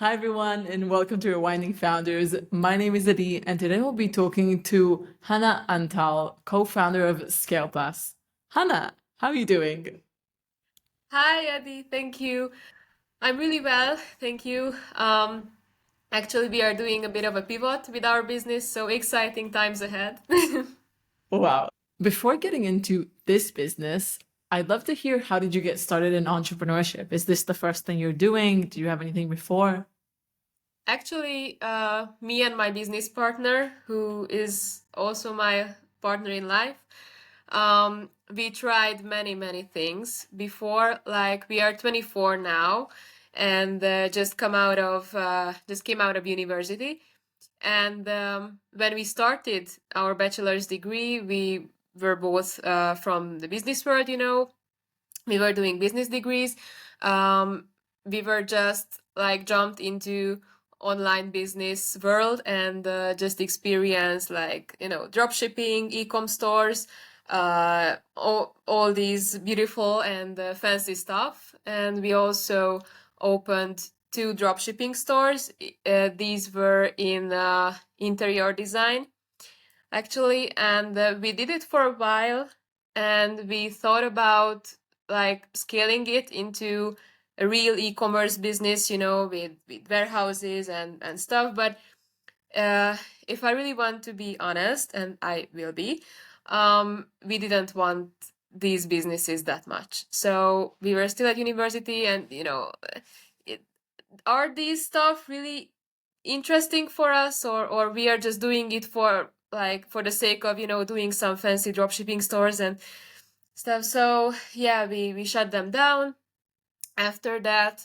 Hi, everyone, and welcome to Rewinding Founders. My name is Adi, and today we'll be talking to Hanna Antal, co-founder of Scale Plus. Hanna, how are you doing? Hi, Eddie. Thank you. I'm really well, thank you. Actually, we are doing a bit of a pivot with our business, so exciting times ahead. Wow. Before getting into this business, I'd love to hear how did you get started in entrepreneurship? Is this the first thing you're doing? Do you have anything before? Actually, me and my business partner, who is also my partner in life, we tried many, many things before. Like we are 24 now, and just came out of university. And when we started our bachelor's degree, we were both from the business world, we were doing business degrees. We were just like jumped into online business world and just experienced like, drop shipping, e-com stores, all these beautiful and fancy stuff. And we also opened two drop shipping stores. These were in interior design actually, and we did it for a while, and we thought about like scaling it into a real e-commerce business, with warehouses and stuff. But if I really want to be honest, and I will be, we didn't want these businesses that much. So we were still at university, and it, are these stuff really interesting for us, or we are just doing it for like for the sake of doing some fancy dropshipping stores and stuff. So yeah, we shut them down. After that,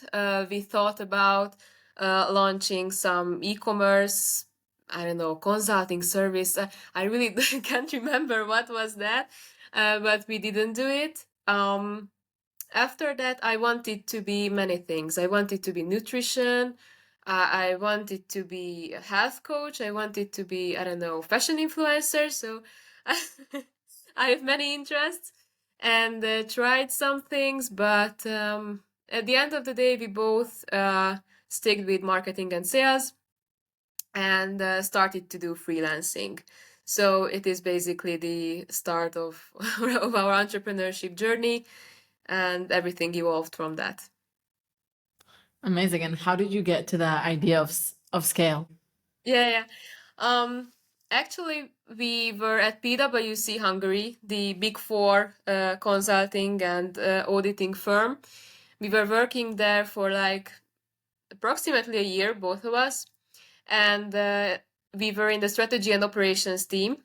we thought about launching some e-commerce, I don't know, consulting service. I really can't remember what was that, but we didn't do it. After that, I wanted to be many things. I wanted to be nutrition. I wanted to be a health coach. I wanted to be, I don't know, fashion influencer. So I have many interests and tried some things, but at the end of the day, we both stick with marketing and sales and started to do freelancing. So it is basically the start of, of our entrepreneurship journey, and everything evolved from that. Amazing. And how did you get to the idea of scale? Yeah, yeah. Actually, we were at PwC Hungary, the Big Four consulting and auditing firm. We were working there for like approximately a year, both of us, and we were in the strategy and operations team,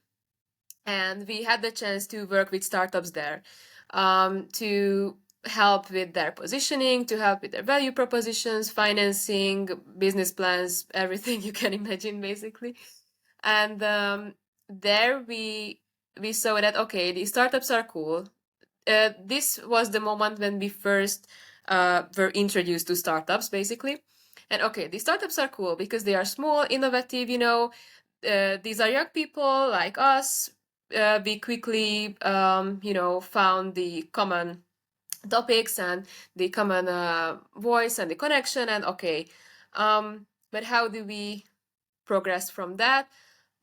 and we had the chance to work with startups there, to help with their positioning, to help with their value propositions, financing, business plans, everything you can imagine, basically. And there we saw that okay, these startups are cool. This was the moment when we first were introduced to startups, basically. And okay, these startups are cool because they are small, innovative. These are young people like us. We quickly, found the common topics and the common voice and the connection. And okay, but how do we progress from that?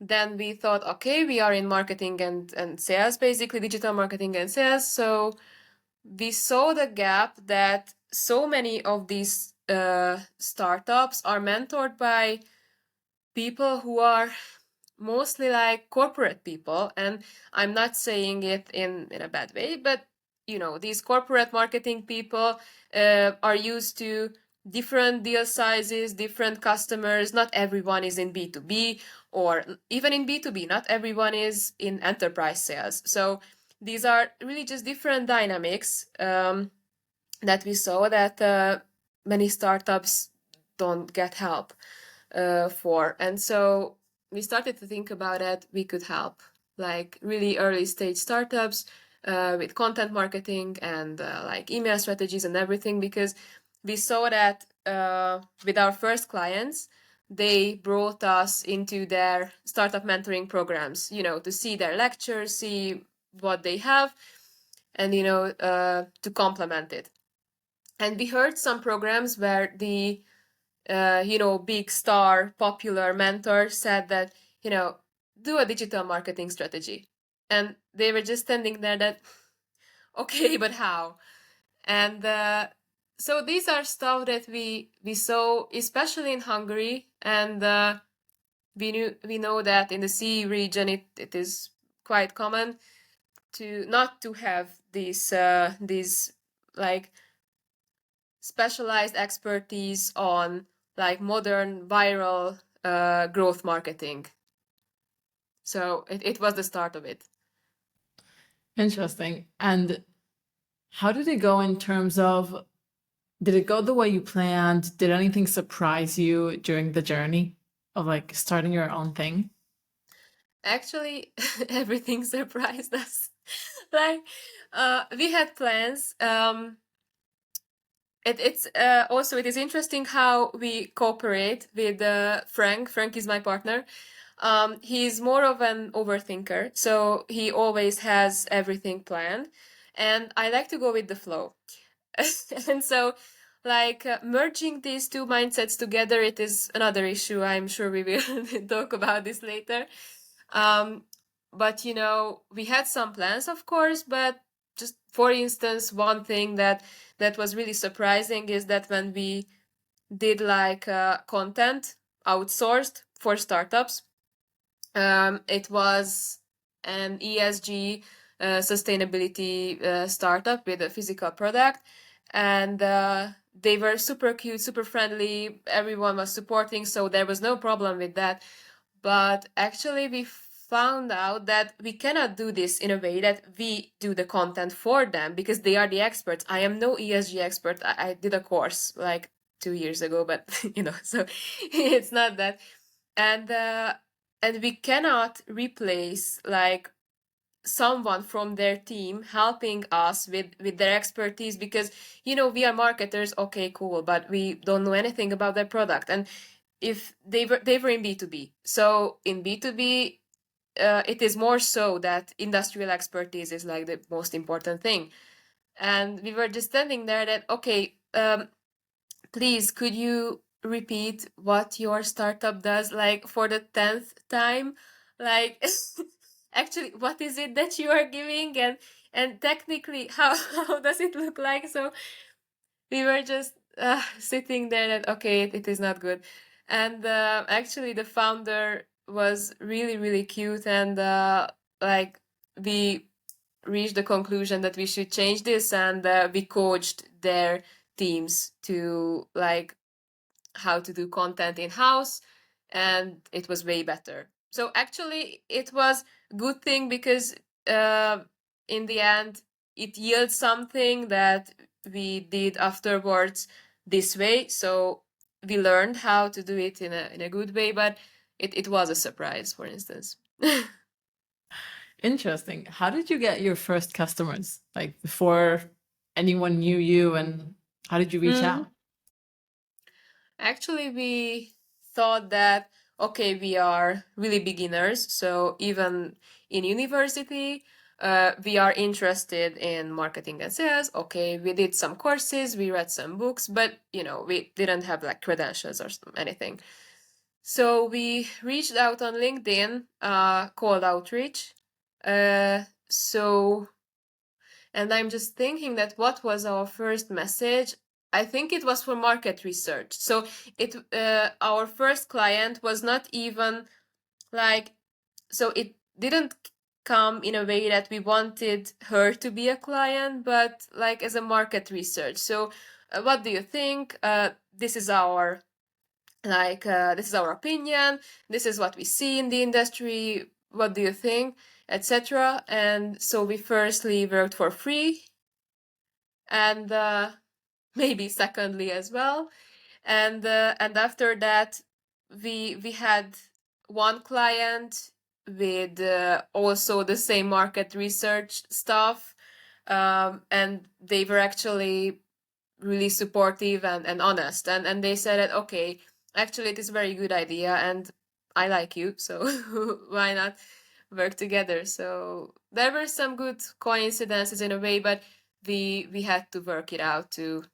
Then we thought, okay, we are in marketing and sales, basically digital marketing and sales. So we saw the gap that so many of these startups are mentored by people who are mostly like corporate people. And I'm not saying it in a bad way, but these corporate marketing people are used to different deal sizes, different customers. Not everyone is in B2B, or even in B2B, not everyone is in enterprise sales. So these are really just different dynamics that we saw that many startups don't get help for. And so we started to think about it. We could help like really early stage startups with content marketing and like email strategies and everything, because we saw that with our first clients, they brought us into their startup mentoring programs, to see their lectures, see what they have, and to complement it. And we heard some programs where the big star, popular mentor said that, do a digital marketing strategy. And they were just standing there that, okay, but how? And so these are stuff that we saw, especially in Hungary, and we know that in the sea region it is quite common to not to have these like specialized expertise on like modern viral growth marketing. So it was the start of it. Interesting. And how did it go in terms of, did it go the way you planned? Did anything surprise you during the journey of like starting your own thing? Actually, everything surprised us. Like, we had plans. It's also it is interesting how we cooperate with Frank. Frank is my partner. He's more of an overthinker, so he always has everything planned, and I like to go with the flow. And so, like merging these two mindsets together, it is another issue. I'm sure we will talk about this later. Um, but we had some plans, of course, but just for instance, one thing that was really surprising is that when we did like content outsourced for startups, it was an ESG sustainability startup with a physical product, and they were super cute, super friendly. Everyone was supporting, so there was no problem with that. But actually, we found out that we cannot do this in a way that we do the content for them because they are the experts. I am no ESG expert. I did a course like 2 years ago, but so it's not that. And we cannot replace like someone from their team helping us with their expertise because we are marketers. Okay, cool, but we don't know anything about their product. And if they were in B2B, so in B2B it is more so that industrial expertise is like the most important thing. And we were just standing there that, okay, please, could you repeat what your startup does, like for the 10th time? Like, actually, what is it that you are giving, and technically, how how does it look like? So we were just sitting there, and okay, it is not good. And actually, the founder was really really cute, and like we reached the conclusion that we should change this, and we coached their teams to like how to do content in house, and it was way better. So actually it was good thing because in the end it yields something that we did afterwards this way. So we learned how to do it in a good way, but it was a surprise, for instance. Interesting. How did you get your first customers? Like before anyone knew you, and how did you reach Mhm. out? Actually, we thought that, okay, we are really beginners, so even in university, we are interested in marketing and sales. Okay, we did some courses, we read some books, but we didn't have like credentials or anything. So we reached out on LinkedIn, cold outreach. So and I'm just thinking that what was our first message? I think it was for market research. So our first client was not even like, so it didn't come in a way that we wanted her to be a client, but like as a market research. So what do you think? This is our opinion. This is what we see in the industry. What do you think? Etc. And so we firstly worked for free, and maybe secondly as well. And after that, we had one client with also the same market research stuff, and they were actually really supportive and honest, and they said that, okay, actually it is a very good idea, and I like you, so why not work together? So there were some good coincidences in a way, but we had to work it out to,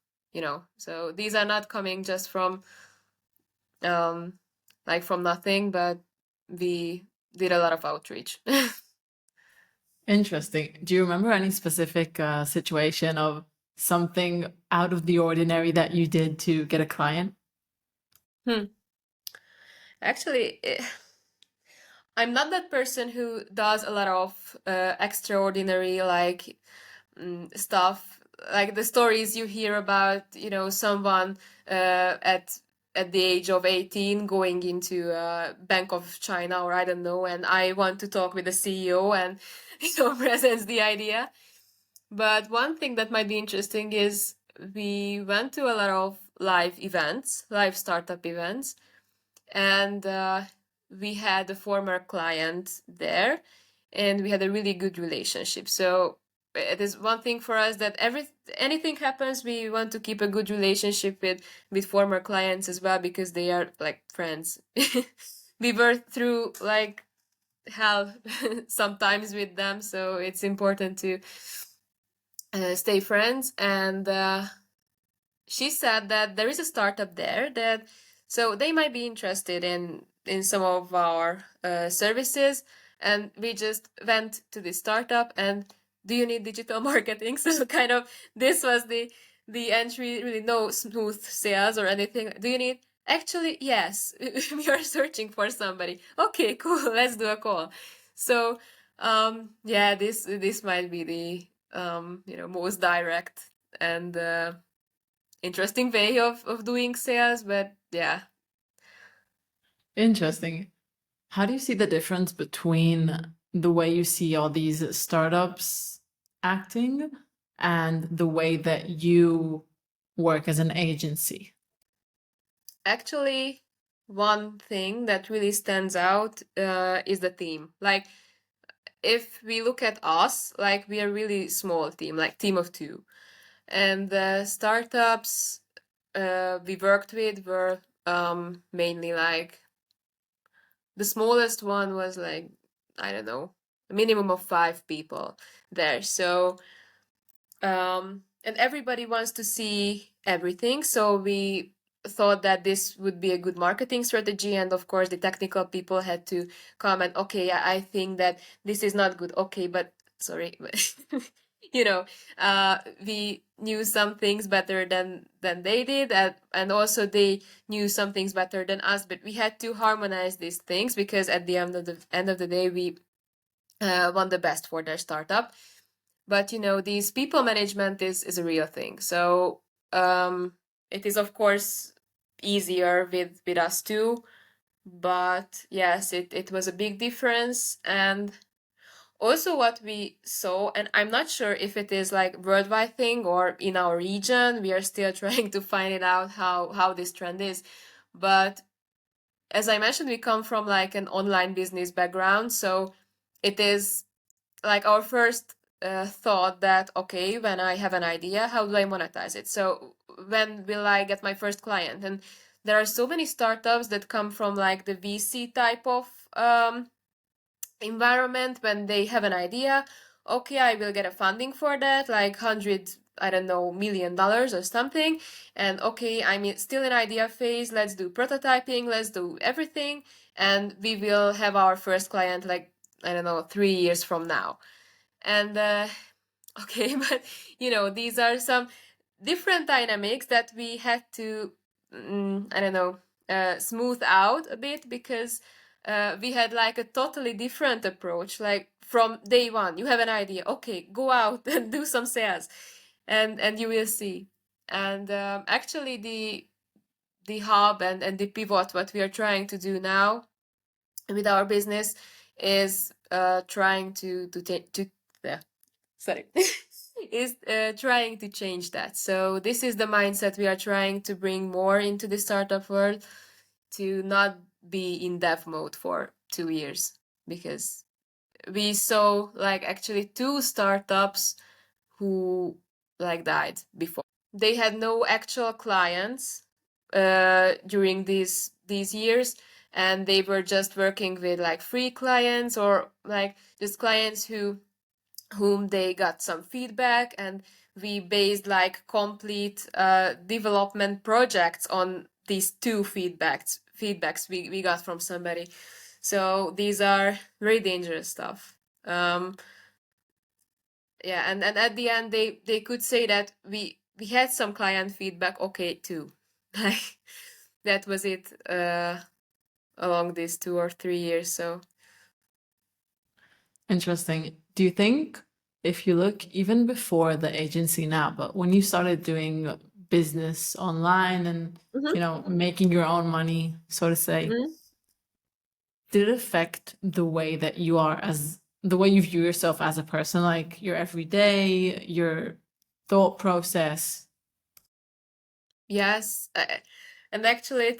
so these are not coming just from like from nothing, but we did a lot of outreach. Interesting. Do you remember any specific situation of something out of the ordinary that you did to get a client? Hmm. Actually, I'm not that person who does a lot of extraordinary like stuff, like the stories you hear about, someone at the age of 18 going into Bank of China, or I don't know, and I want to talk with the CEO and presents the idea. But one thing that might be interesting is we went to a lot of live events, live startup events, and we had a former client there, and we had a really good relationship. So it is one thing for us that anything happens, we want to keep a good relationship with former clients as well, because they are like friends. We were through like hell sometimes with them, so it's important to stay friends. And she said that there is a startup there that, so they might be interested in some of our services, and we just went to this startup and, do you need digital marketing? So kind of this was the entry, really no smooth sales or anything. Do you need, actually yes, we are searching for somebody. Okay, cool, let's do a call. So yeah, this might be the most direct and interesting way of doing sales, but yeah. Interesting. How do you see the difference between the way you see all these startups acting and the way that you work as an agency? Actually, one thing that really stands out is the team. Like, if we look at us, like we are really small team, like team of two, and the startups we worked with were mainly like, the smallest one was like, I don't know, a minimum of 5 people there. So and everybody wants to see everything. So we thought that this would be a good marketing strategy. And of course, the technical people had to comment, okay, I think that this is not good. Okay, but sorry, you know, we knew some things better than they did, and also they knew some things better than us. But we had to harmonize these things, because at the end of the day, we want the best for their startup. But these people management is a real thing. So it is of course easier with us too, but yes, it was a big difference. And also what we saw, and I'm not sure if it is like worldwide thing or in our region, we are still trying to find it out how this trend is. But as I mentioned, we come from like an online business background, so it is like our first thought that, okay, when I have an idea, how do I monetize it? So when will I get my first client? And there are so many startups that come from like the VC type of environment. When they have an idea, okay, I will get a funding for that, like 100, I don't know, $1 million or something. And okay, I'm still in idea phase, let's do prototyping, let's do everything, and we will have our first client like, I don't know, 3 years from now. And okay, but these are some different dynamics that we had to, I don't know, smooth out a bit, because we had like a totally different approach. Like from day one, you have an idea, okay, go out and do some sales, and you will see. And actually, the hub and the pivot, what we are trying to do now with our business, is trying to yeah, sorry, is trying to change that. So this is the mindset we are trying to bring more into the startup world, to not be in dev mode for 2 years, because we saw like actually 2 startups who like died before. They had no actual clients during these years, and they were just working with like free clients, or like just clients whom they got some feedback, and we based like complete development projects on these 2 feedbacks feedbacks we got from somebody. So these are very dangerous stuff. Yeah, and at the end they could say that we had some client feedback, okay, too. Like that was it along these 2 or 3 years. So Interesting. Do you think if you look even before the agency now, but when you started doing business online and making your own money, so to say, Mhm. did it affect the way that you are as the way you view yourself as a person, like your everyday, your thought process? Yes, and actually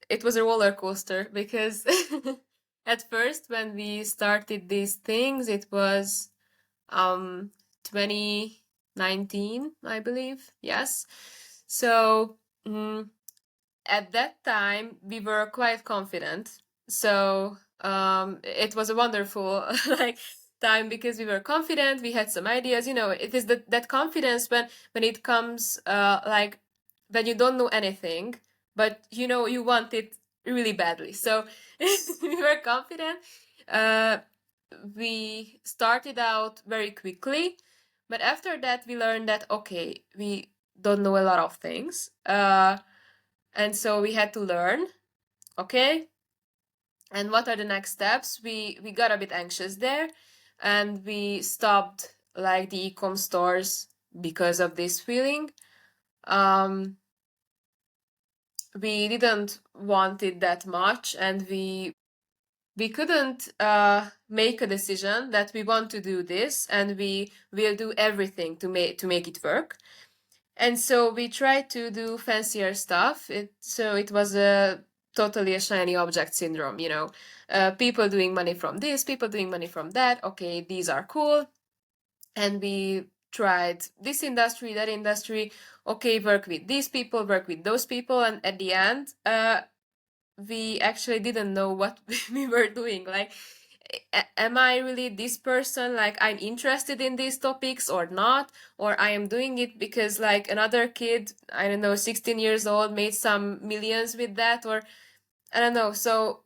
it was a roller coaster because at first when we started these things, it was 2019, I believe. Yes. So at that time we were quite confident. So it was a wonderful like time because we were confident, we had some ideas. It is that confidence when it comes like when you don't know anything, but you want it really badly. So we were confident. uh, we started out very quickly, but after that we learned that okay, we don't know a lot of things, and so we had to learn. Okay, and what are the next steps? We got a bit anxious there, and we stopped like the e-com stores because of this feeling. um we didn't want it that much, and we couldn't make a decision that we want to do this and we will do everything to make it work. And so we tried to do fancier stuff. It was a totally a shiny object syndrome. People doing money from this, people doing money from that. Okay, these are cool, and we tried this industry, that industry. Okay, work with these people, work with those people, and at the end, we actually didn't know what we were doing. Like, am I really this person? Like, I'm interested in these topics or not? Or I am doing it because, like, another kid, I don't know, 16 years old, made some millions with that? Or I don't know. So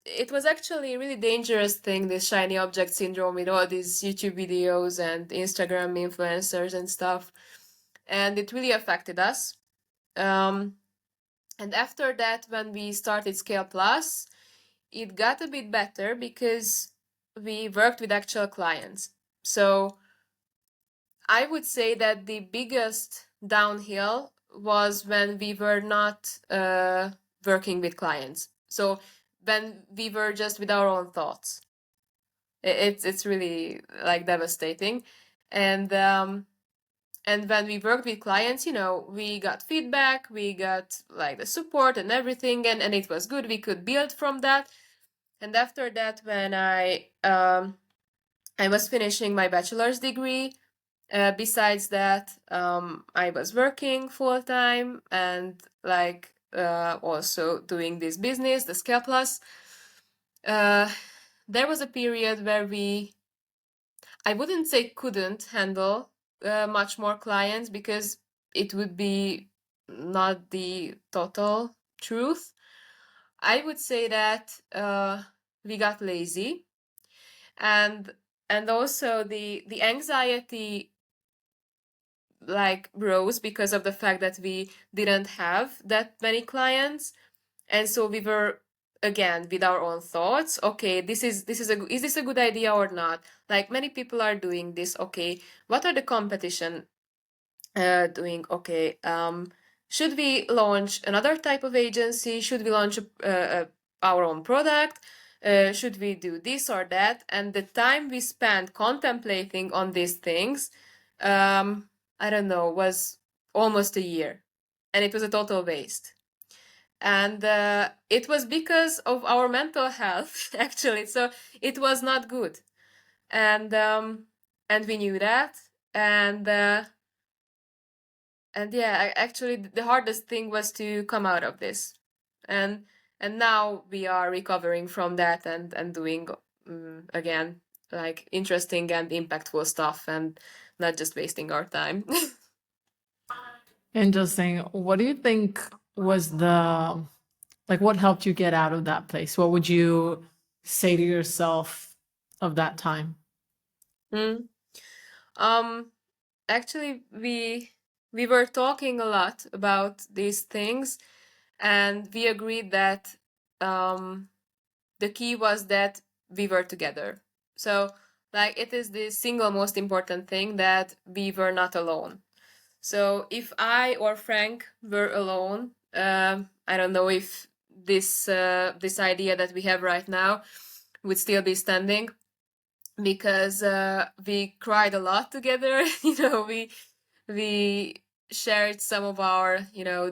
it was actually a really dangerous thing, this shiny object syndrome with all these YouTube videos and Instagram influencers and stuff. And it really affected us. Um, and after that, when we started Scale Plus, it got a bit better because we worked with actual clients. So I would say that the biggest downhill was when we were not working with clients. So when we were just with our own thoughts, it's really like devastating. And when we worked with clients, we got feedback, we got like the support and everything, and it was good. We could build from that. And after that, when I was finishing my bachelor's degree, besides that, I was working full time and like also doing this business, the Scale Plus. There was a period where I wouldn't say couldn't handle much more clients because it would be not the total truth. I would say that we got lazy, and also the anxiety like rose because of the fact that we didn't have that many clients, and so we were again with our own thoughts. Okay, is this a good idea or not? Like many people are doing this. Okay, what are the competition doing? Okay, should we launch another type of agency? Should we launch our own product? Should we do this or that? And the time we spent contemplating on these things, I don't know, was almost a year, and it was a total waste. And it was because of our mental health, actually. So it was not good, and we knew that, and yeah, actually the hardest thing was to come out of this, and now we are recovering from that and doing again like interesting and impactful stuff and not just wasting our time. Interesting. What do you think was the, like, what helped you get out of that place? What would you say to yourself of that time? Mm. Um, Actually, we were talking a lot about these things, and we agreed that the key was that we were together. So, like, it is the single most important thing that we were not alone. So, if I or Frank were alone, I don't know if this idea that we have right now would still be standing, because we cried a lot together. We shared some of our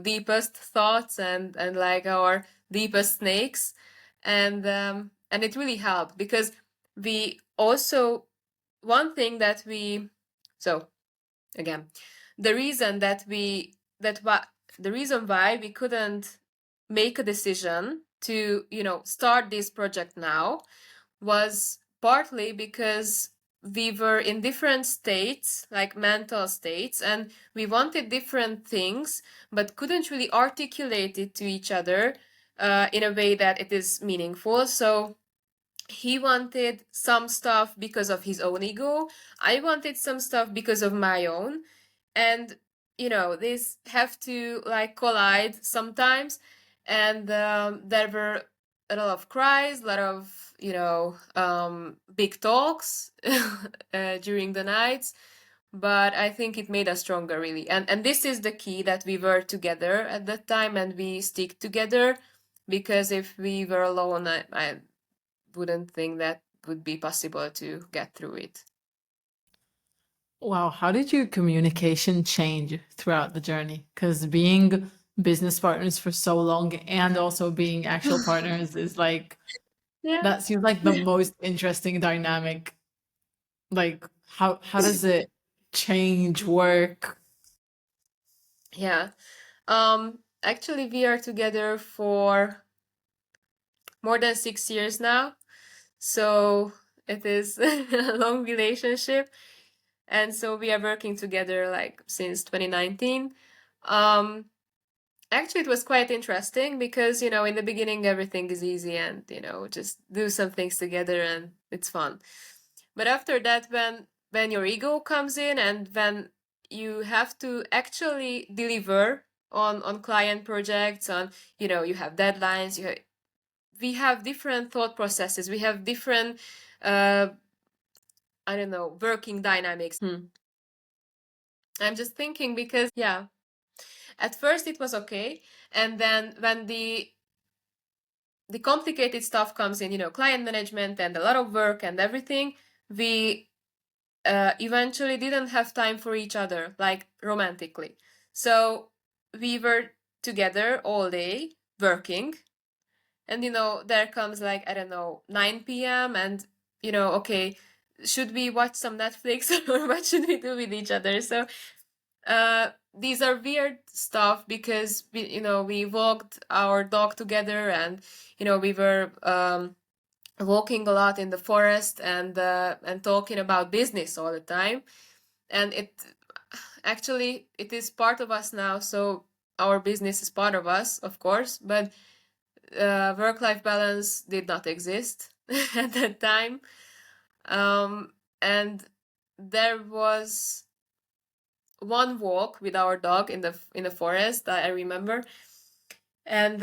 deepest thoughts and like our deepest snakes, and it really helped because we also one thing that we so again the reason that we that why the reason why we couldn't make a decision to start this project now was partly because we were in different states, like mental states, and we wanted different things, but couldn't really articulate it to each other in a way that it is meaningful. So he wanted some stuff because of his own ego. I wanted some stuff because of my own. And, these have to like collide sometimes. And there were a lot of cries, a lot of, big talks during the nights. But I think it made us stronger, really. And this is the key, that we were together at that time and we stick together. Because if we were alone, I wouldn't think that would be possible to get through it. Wow, how did your communication change throughout the journey? Because being business partners for so long and also being actual partners is like, Yeah. that seems like the most interesting dynamic. Like, how does it change, work? Yeah. Actually, we are together for more than 6 years now. So it is a long relationship. And so we are working together like since 2019. Um, Actually, it was quite interesting because, in the beginning, everything is easy and, just do some things together and it's fun. But after that, when your ego comes in and when you have to actually deliver on client projects, on, you have deadlines, we have different thought processes, we have different, uh, I don't know, working dynamics. I'm just thinking because, yeah, at first it was okay. And then when the complicated stuff comes in, client management and a lot of work and everything, we eventually didn't have time for each other, like romantically. So we were together all day working. And, there comes like, I don't know, 9 p.m. And, okay, should we watch some Netflix or what should we do with each other? So these are weird stuff because we walked our dog together, and we were walking a lot in the forest and talking about business all the time. And it is part of us now. So our business is part of us, of course, but work-life balance did not exist at that time. And there was one walk with our dog in the forest, I remember, and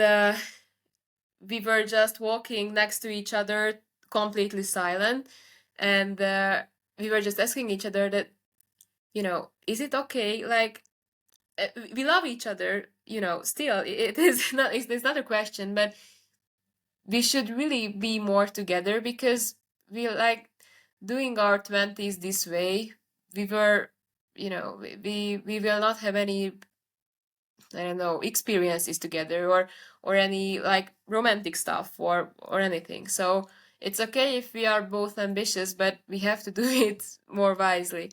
we were just walking next to each other, completely silent, and we were just asking each other that, is it okay? Like, we love each other, still. It is not. It's not a question, but we should really be more together because we like doing our 20s this way. We were, we will not have any, I don't know, experiences together or any like romantic stuff or anything. So it's okay if we are both ambitious, but we have to do it more wisely.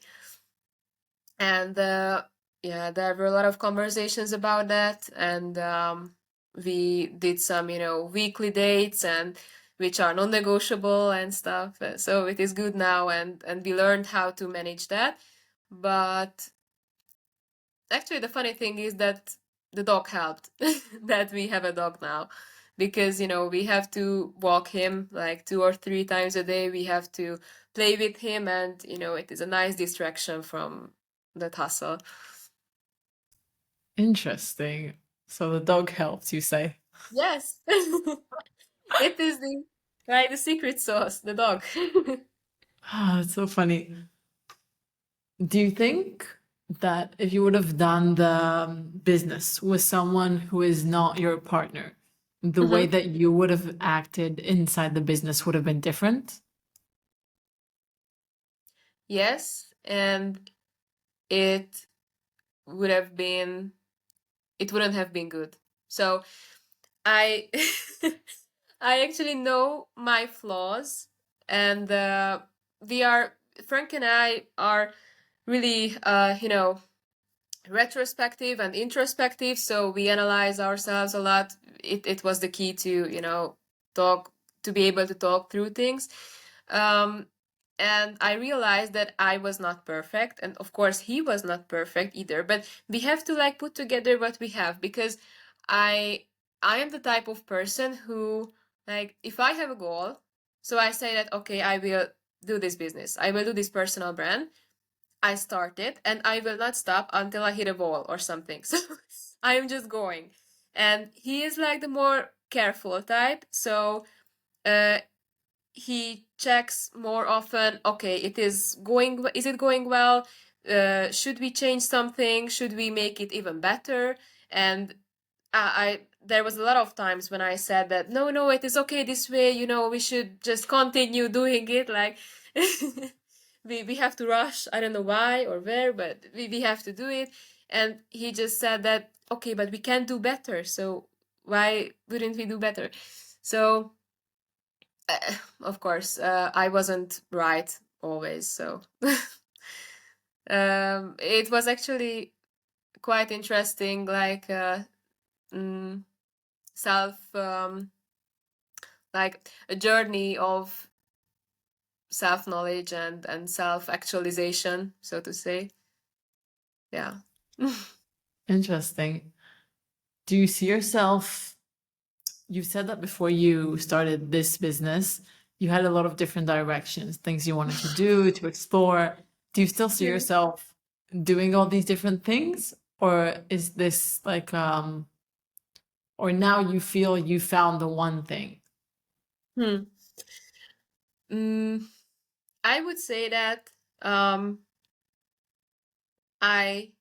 And yeah, there were a lot of conversations about that, and we did some, weekly dates and which are non-negotiable and stuff. So it is good now, and we learned how to manage that. But actually, the funny thing is that the dog helped that we have a dog now, because we have to walk him like 2 or 3 times a day. We have to play with him, and it is a nice distraction from that hustle. Interesting. So the dog helps, you say? Yes. It is the secret sauce, the dog. Ah, it's so funny. Do you think that if you would have done the business with someone who is not your partner, the way Mhm. that you would have acted inside the business would have been different? Yes, and it would have been it wouldn't have been good. So I I actually know my flaws, and we are Frank and I are really retrospective and introspective, so we analyze ourselves a lot. It was the key to talk to be able to talk through things. um and I realized that I was not perfect, and of course he was not perfect either, but we have to like put together what we have, because i I am the type of person who, like, if I have a goal, so I say that, okay, I will do this business, I will do this personal brand, I start it, and I will not stop until I hit a wall or something. So I am just going. And he is like the more careful type. So uh, he checks more often. Okay, is it going well? Should we change something? Should we make it even better? And there was a lot of times when I said that no, it is okay this way, we should just continue doing it, like we have to rush, I don't know why or where, but we have to do it. And he just said that, okay, but we can do better, so why wouldn't we do better? So of course, I wasn't right always, so it was actually quite interesting, like mm, self like a journey of self knowledge and self actualization, so to say. Yeah. Interesting. Do you see yourself? You said that before you started this business, you had a lot of different directions, things you wanted to do, to explore. Do you still see Yeah. yourself doing all these different things? Or is this like, or now you feel you found the one thing? Hmm. Mm, I would say that um, I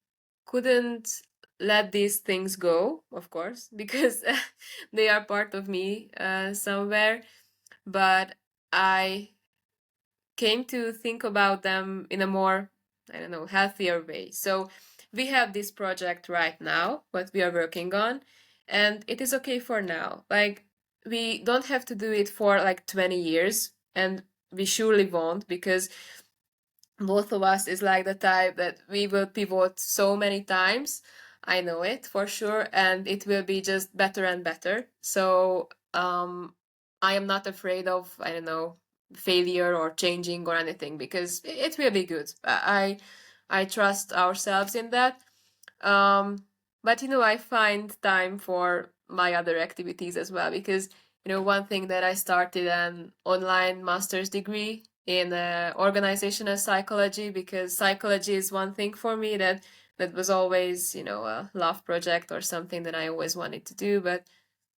couldn't let these things go, of course, because they are part of me somewhere. But I came to think about them in a more, I don't know, healthier way. So we have this project right now, what we are working on, and it is okay for now. Like, we don't have to do it for like 20 years, and we surely won't, because both of us is like the type that we will pivot so many times. I know it for sure, and it will be just better and better. So I am not afraid of, I don't know, failure or changing or anything, because it will be good. I trust ourselves in that. um, but I find time for my other activities as well, because one thing that I started an online master's degree in organizational psychology, because psychology is one thing for me that was always a love project or something that I always wanted to do. But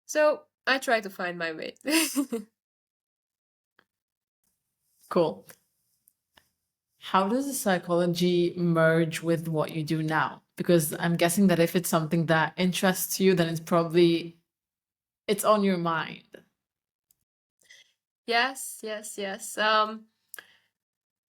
so I try to find my way. Cool. How does the psychology merge with what you do now? Because I'm guessing that if it's something that interests you, then it's on your mind. Yes, yes, yes.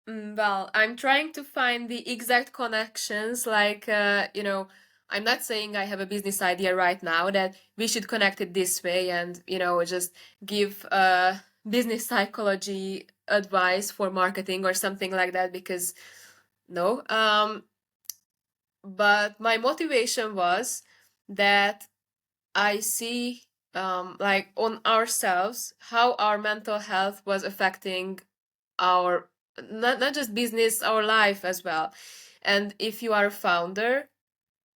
Well, I'm trying to find the exact connections. Like, I'm not saying I have a business idea right now that we should connect it this way and, just give business psychology advice for marketing or something like that, because no. But my motivation was that I see, like, on ourselves how our mental health was affecting our, not just business, our life as well. And if you are a founder,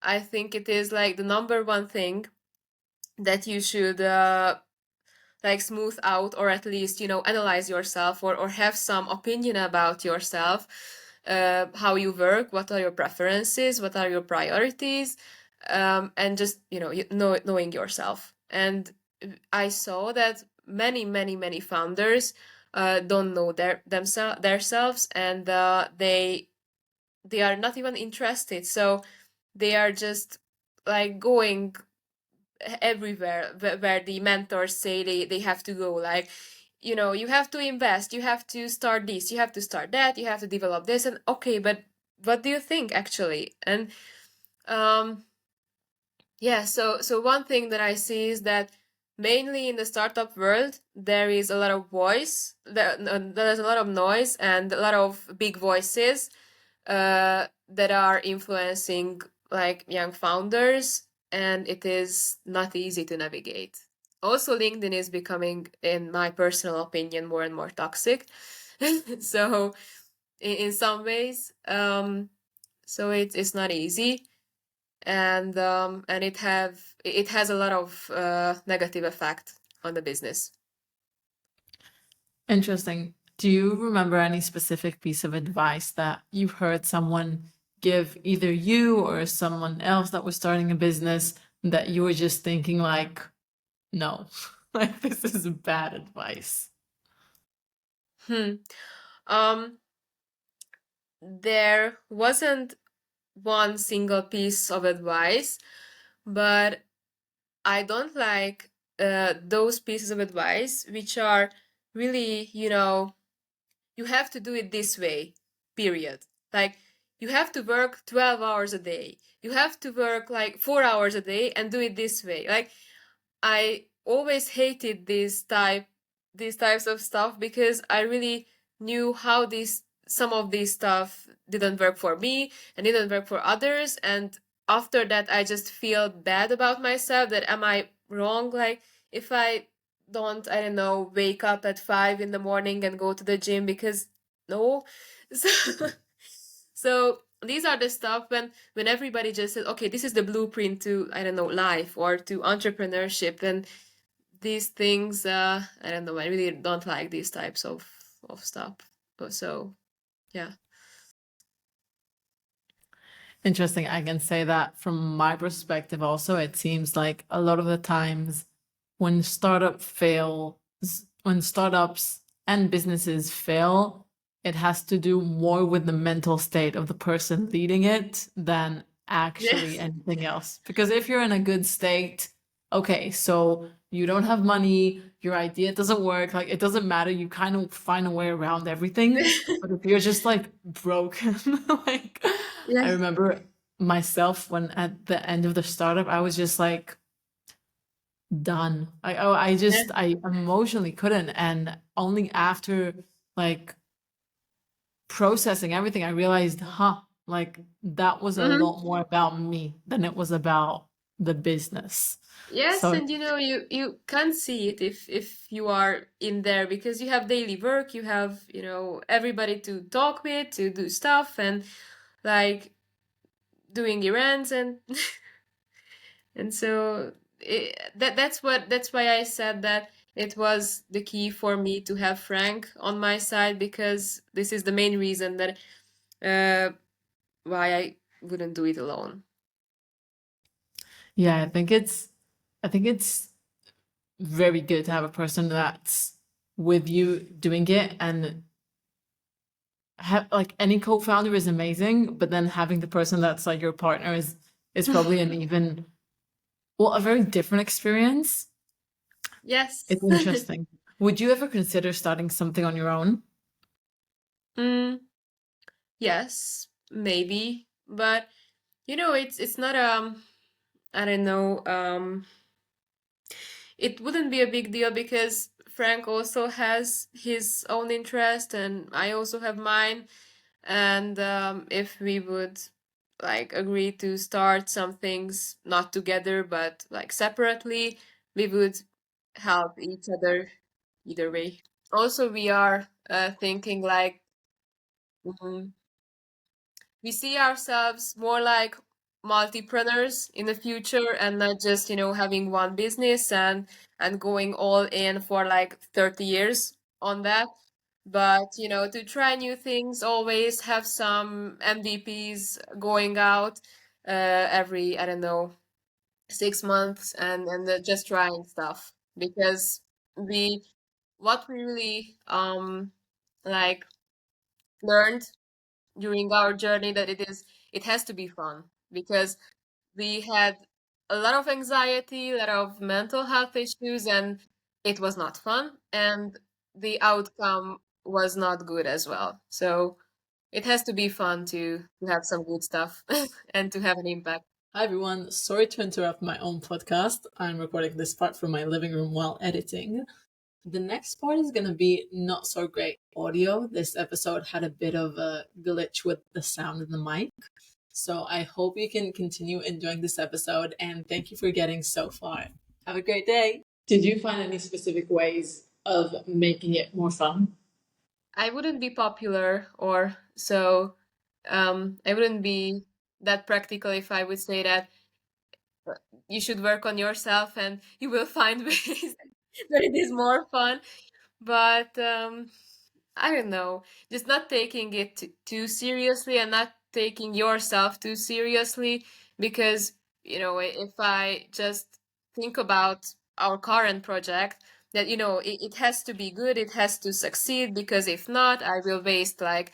I think it is like the number one thing that you should like smooth out, or at least, you know, analyze yourself, or have some opinion about yourself, how you work, what are your preferences, what are your priorities, and just, you know, knowing yourself. And I saw that many founders don't know themselves, and they are not even interested. So they are just like going everywhere where the mentors say they have to go, like, you know, you have to invest, you have to start this, you have to start that, you have to develop this. And okay, but what do you think actually? And um yeah, so one thing that I see is that mainly in the startup world there is a lot of there's a lot of noise and a lot of big voices that are influencing like young founders, and it is not easy to navigate. Also, LinkedIn is becoming, in my personal opinion, more and more toxic. So, in some ways, so it's not easy, and it has a lot of negative effect on the business. Interesting. Do you remember any specific piece of advice that you've heard someone give, either you or someone else that was starting a business, that you were just thinking like, no, like this is bad advice? Hmm. Um, there wasn't one single piece of advice, but I don't like those pieces of advice which are really, you know, you have to do it this way, period. Like, you have to work 12 hours a day. You have to work like 4 hours a day and do it this way. Like, I always hated these types of stuff, because I really knew how these some of these stuff didn't work for me and didn't work for others. And after that I just feel bad about myself, that am I wrong? Like, if I don't know, wake up at 5 in the morning and go to the gym, because no. So, so these are the stuff when everybody just says, okay, this is the blueprint to, I don't know, life or to entrepreneurship. And these things, I don't know, I really don't like these types of stuff. But so yeah. Interesting. I can say that from my perspective also, it seems like a lot of the times when when startups and businesses fail, it has to do more with the mental state of the person leading it than actually Yes. anything else. Because if you're in a good state, okay, so you don't have money, your idea doesn't work, like it doesn't matter, you kind of find a way around everything. But if you're just like broken, like I Yes. remember myself when at the end of the startup, I was just like done. Yes. I emotionally couldn't. And only after like processing everything, I realized, huh, like that was a Mhm. lot more about me than it was about the business. Yes, So and you know, you can't see it if you are in there, because you have daily work, you have, you know, everybody to talk with, to do stuff, and like doing errands. And and so that's why I said that it was the key for me to have Frank on my side, because this is the main reason that uh why I wouldn't do it alone. yeah, I think it's very good to have a person that's with you doing it. And like any co-founder is amazing, but then having the person that's like your partner is probably an even, well, a very different experience. Yes. It's interesting. Would you ever consider starting something on your own? Mm, yes, maybe, but you know, it's not I don't know, it wouldn't be a big deal, because Frank also has his own interest and I also have mine. And if we would like agree to start some things not together but like separately, we would help each other either way. Also, we are thinking like, mhm, we see ourselves more like multipreneurs in the future and not just, having one business and going all in for like 30 years on that. But, to try new things, always have some MVPs going out every, I don't know, 6 months and just trying stuff because we what we really like learned during our journey that it has to be fun because we had a lot of anxiety, a lot of mental health issues, and it was not fun, and the outcome was not good as well. So it has to be fun to have some good stuff and to have an impact. Hi everyone, sorry to interrupt my own podcast. I'm recording this part from my living room while editing. The next part is going to be not so great audio. This episode had a bit of a glitch with the sound in the mic. So I hope you can continue enjoying this episode and thank you for getting so far. Have a great day. Did you find any specific ways of making it more fun? I wouldn't be popular or so I wouldn't be that practical if I would say that you should work on yourself and you will find ways that it is more fun. But I don't know, just not taking it too seriously and not taking yourself too seriously because, if I just think about our current project, that, it has to be good, it has to succeed because if not, I will waste like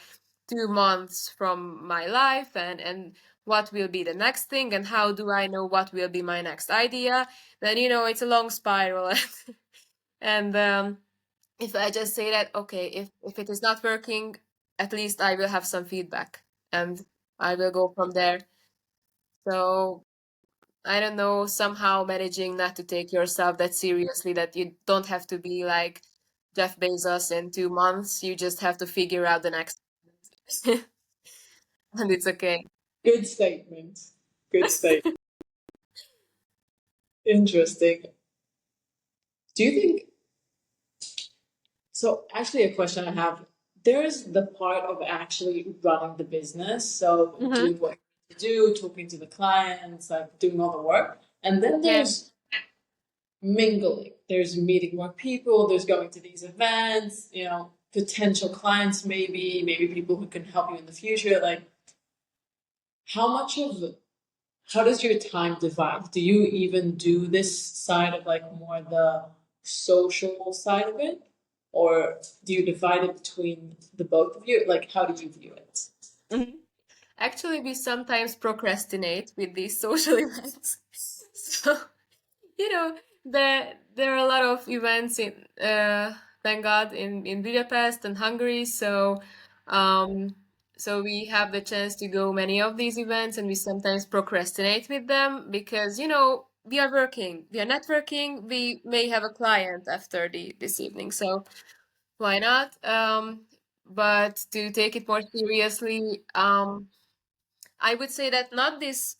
2 months from my life and what will be the next thing and how do I know what will be my next idea? Then, it's a long spiral. And if I just say that, okay, if it is not working, at least I will have some feedback and I will go from there. So I don't know, somehow managing not to take yourself that seriously, that you don't have to be like Jeff Bezos in 2 months. You just have to figure out the next and it's okay. Good statement. Good statement. Interesting. Do you think so? Actually, a question I have, there's the part of actually running the business, so Mm-hmm. doing what you do, talking to the clients, like doing all the work. And then Yeah. there's mingling, there's meeting more people, there's going to these events, potential clients, maybe people who can help you in the future. Like, how much of how does your time divide? Do you even do this side of like more the social side of it? Or do you divide it between the both of you? Like, how do you view it? Mhm. Actually, we sometimes procrastinate with these social events. So, you know, there are a lot of events in thank God in Budapest and Hungary. Um so we have the chance to go many of these events and we sometimes procrastinate with them because we are working, we are networking, we may have a client after this evening. So why not? But to take it more seriously, I would say that not this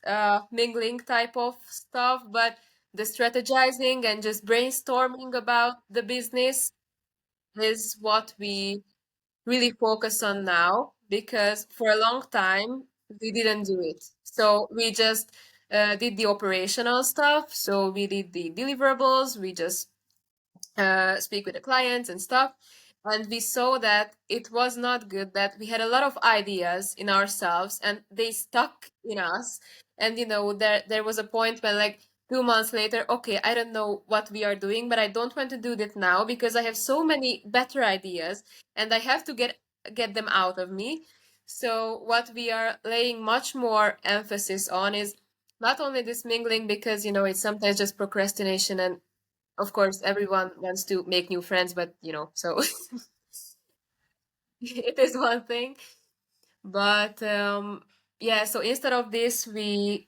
mingling type of stuff, but the strategizing and just brainstorming about the business is what we really focus on now because for a long time we didn't do it. So we just did the operational stuff. So we did the deliverables, we just speak with the clients and stuff. And we saw that it was not good, that we had a lot of ideas in ourselves and they stuck in us. And there was a point when like 2 months later, okay, I don't know what we are doing, but I don't want to do that now because I have so many better ideas and I have to get them out of me. So what we are laying much more emphasis on is not only this mingling because it's sometimes just procrastination and of course everyone wants to make new friends, but so it is one thing. But yeah, so instead of this we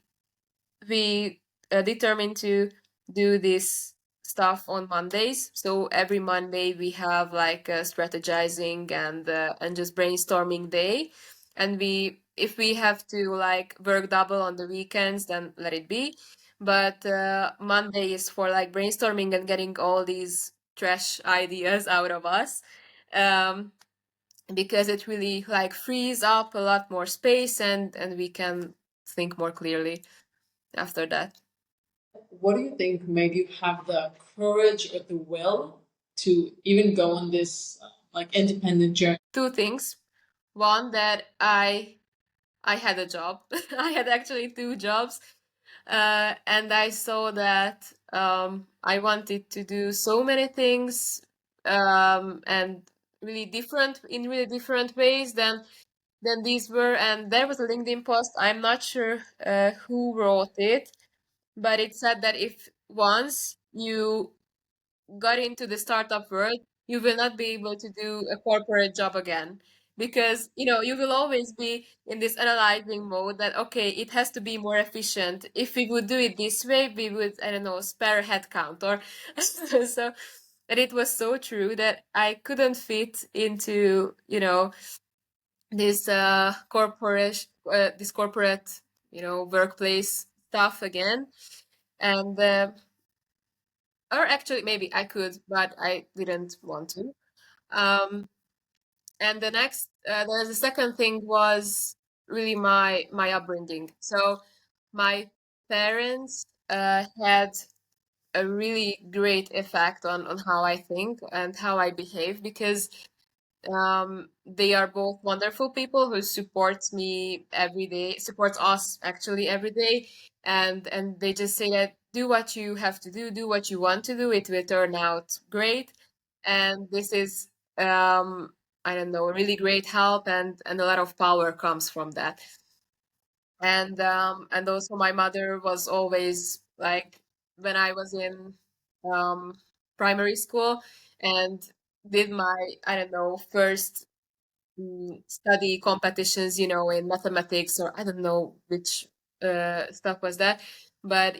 determined to do this stuff on Mondays. So every Monday we have like a strategizing and just brainstorming day. And if we have to like work double on the weekends, then let it be. But Monday is for like brainstorming and getting all these trash ideas out of us. Um, because it really like frees up a lot more space and we can think more clearly after that. What do you think made you have the courage or the will to even go on this like independent journey? Two things. One, that I had a job. I had actually two jobs, and I saw that I wanted to do so many things, and really different ways than these were. And there was a LinkedIn post. I'm not sure who wrote it, but it said that if once you got into the startup world, you will not be able to do a corporate job again. Because, you will always be in this analyzing mode that, okay, it has to be more efficient. If we would do it this way, we would, I don't know, spare headcount or so. And it was so true that I couldn't fit into, this corporate, workplace stuff again. And or actually maybe I could, but I didn't want to. Um, and the second thing was really my upbringing. So my parents had a really great effect on how I think and how I behave, because they are both wonderful people who supports us actually every day, and they just say that do what you have to do what you want to do, it will turn out great. And this is, I don't know, really great help, and a lot of power comes from that. And also my mother was always like, when I was in um primary school and did my, I don't know, first study competitions, in mathematics, or I don't know which stuff was that. But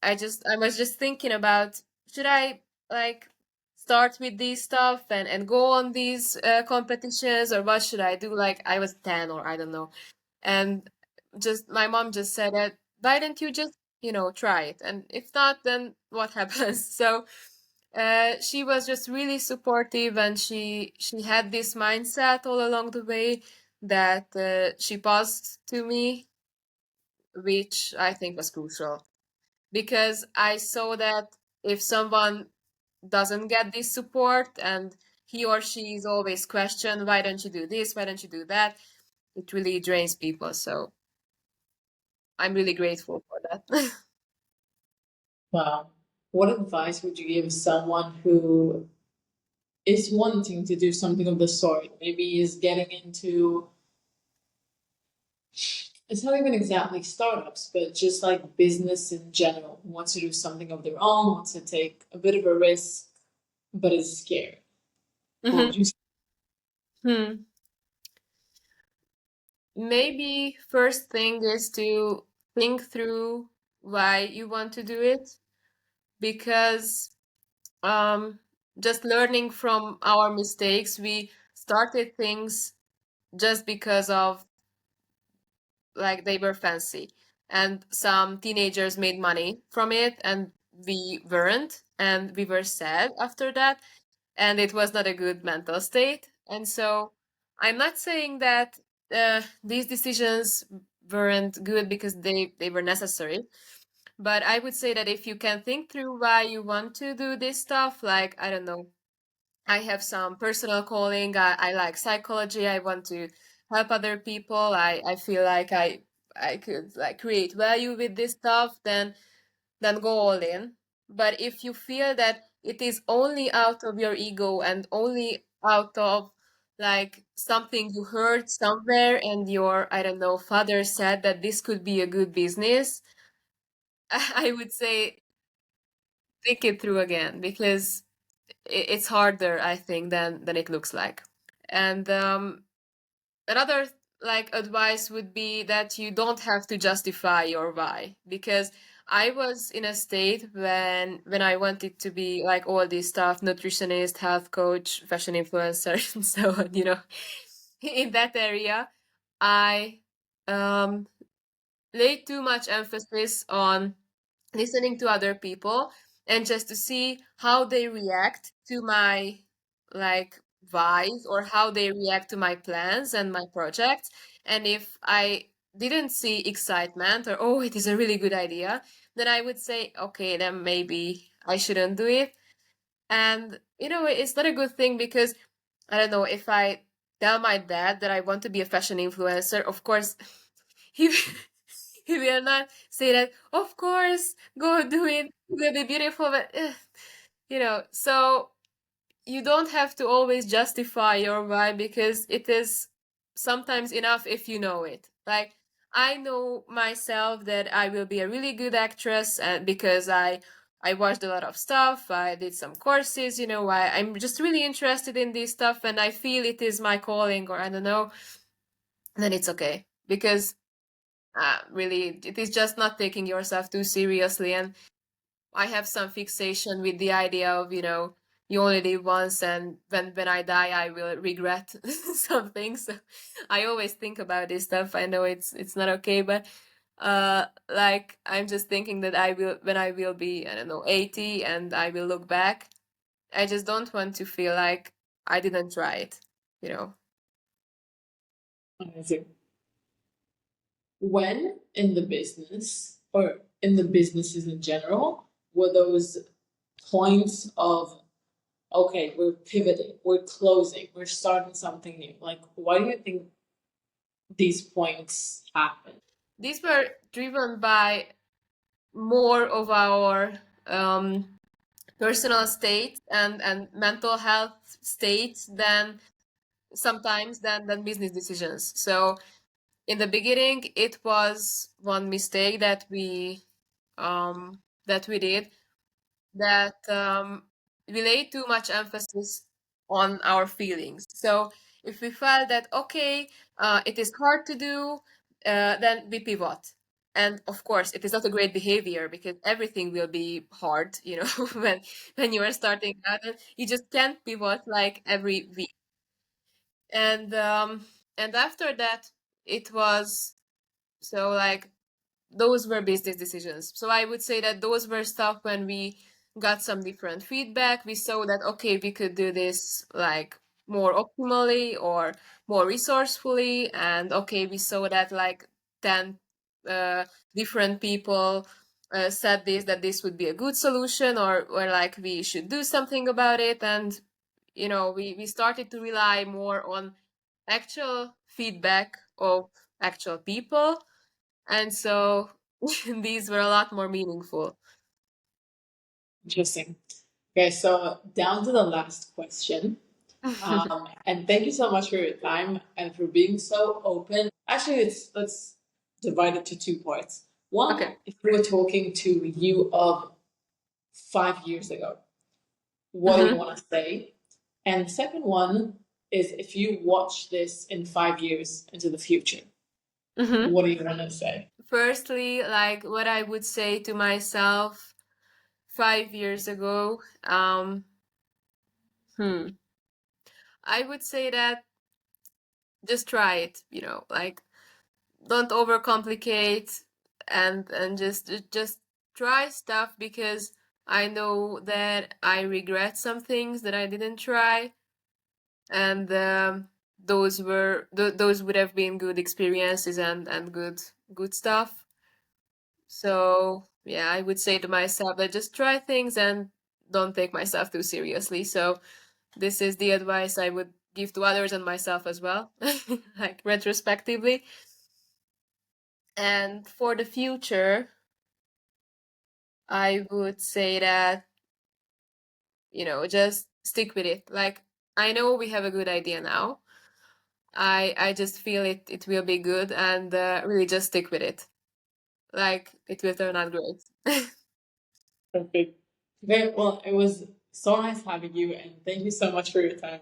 I was just thinking about, should I like start with these stuff and go on these competitions, or what should I do? Like I was 10, or I don't know. And just my mom just said that, why don't you just, try it? And if not, then what happens? So she was just really supportive, and she had this mindset all along the way that she passed to me, which I think was crucial, because I saw that if someone doesn't get this support, and he or she is always questioned, why don't you do this, why don't you do that, it really drains people. So I'm really grateful for that. Wow. What advice would you give someone who is wanting to do something of the sort? Maybe is getting into, it's not even exactly startups, but just like business in general, who wants to do something of their own, wants to take a bit of a risk, but is scared. What would Mhm. you say? Hmm. Maybe first thing is to think through why you want to do it, because um, just learning from our mistakes, we started things just because of, like, they were fancy, and some teenagers made money from it, and we weren't, and we were sad after that, and it was not a good mental state. And so I'm not saying that these decisions weren't good because they were necessary, but I would say that if you can think through why you want to do this stuff, like, I don't know, I have some personal calling, I like psychology, I want to help other people, I feel like I could like create value with this stuff, then go all in. But if you feel that it is only out of your ego and only out of like something you heard somewhere, and your, I don't know, father said that this could be a good business, I would say think it through again, because it's harder, I think, than it looks like. And another like advice would be that you don't have to justify your why, because I was in a state when I wanted to be like all this stuff, nutritionist, health coach, fashion influencer, and so on, in that area, I um laid too much emphasis on listening to other people, and just to see how they react to my like vibes, or how they react to my plans and my projects. And if I didn't see excitement or, oh, it is a really good idea, then I would say, okay, then maybe I shouldn't do it. And, it's not a good thing because, I don't know, if I tell my dad that I want to be a fashion influencer, of course, he, he will not say that, of course, go do it, it will be beautiful, but, so you don't have to always justify your why because it is sometimes enough if you know it. Like I know myself that I will be a really good actress and because I watched a lot of stuff, I did some courses, I'm just really interested in this stuff and I feel it is my calling or I don't know, then it's okay because really it is just not taking yourself too seriously. And I have some fixation with the idea of, you only live once and when I die I will regret something. So I always think about this stuff. I know it's not okay, but like I'm just thinking that I will when I will be, I don't know, 80 and I will look back, I just don't want to feel like I didn't try it, you know. Amazing. When in the business or in the businesses in general were those points of, okay, we're pivoting, we're closing, we're starting something new? Like, why do you think these points happen? These were driven by more of our um personal state and mental health state than sometimes than business decisions. So in the beginning, it was one mistake that we did that we laid too much emphasis on our feelings. So if we felt that okay, it is hard to do, then we pivot. And of course, it is not a great behavior because everything will be hard, when you are starting out. And you just can't pivot like every week. And after that, it was so like those were business decisions. So I would say that those were stuff when we got some different feedback. We saw that, okay, we could do this like more optimally or more resourcefully. And okay, we saw that like 10 uh, different people said that this would be a good solution or like we should do something about it. And, we started to rely more on actual feedback of actual people, and so these were a lot more meaningful. Interesting. Okay, so down to the last question. And thank you so much for your time and for being so open. Actually, let's divide it to two parts. One, Okay. if we were talking to you of 5 years ago, what do you Mm-hmm. want to say? And the second one is if you watch this in 5 years into the future, Mm-hmm. what do you want to say? Firstly, like what I would say to myself 5 years ago, hmm, I would say that just try it, like don't overcomplicate and just try stuff because I know that I regret some things that I didn't try, and those would have been good experiences and good stuff. So yeah, I would say to myself that just try things and don't take myself too seriously. So this is the advice I would give to others and myself as well, like retrospectively. And for the future, I would say that, just stick with it. Like I know we have a good idea now. I just feel it will be good, and really just stick with it. Like it will turn out great. Perfect. Okay, well, it was so nice having you, and thank you so much for your time.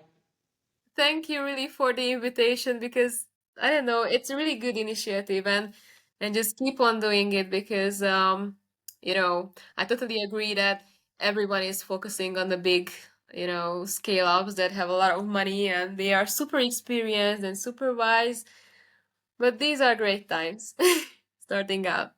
Thank you really for the invitation because I don't know, it's a really good initiative and just keep on doing it because I totally agree that everyone is focusing on the big, scale ups that have a lot of money and they are super experienced and super wise, but these are great times starting out.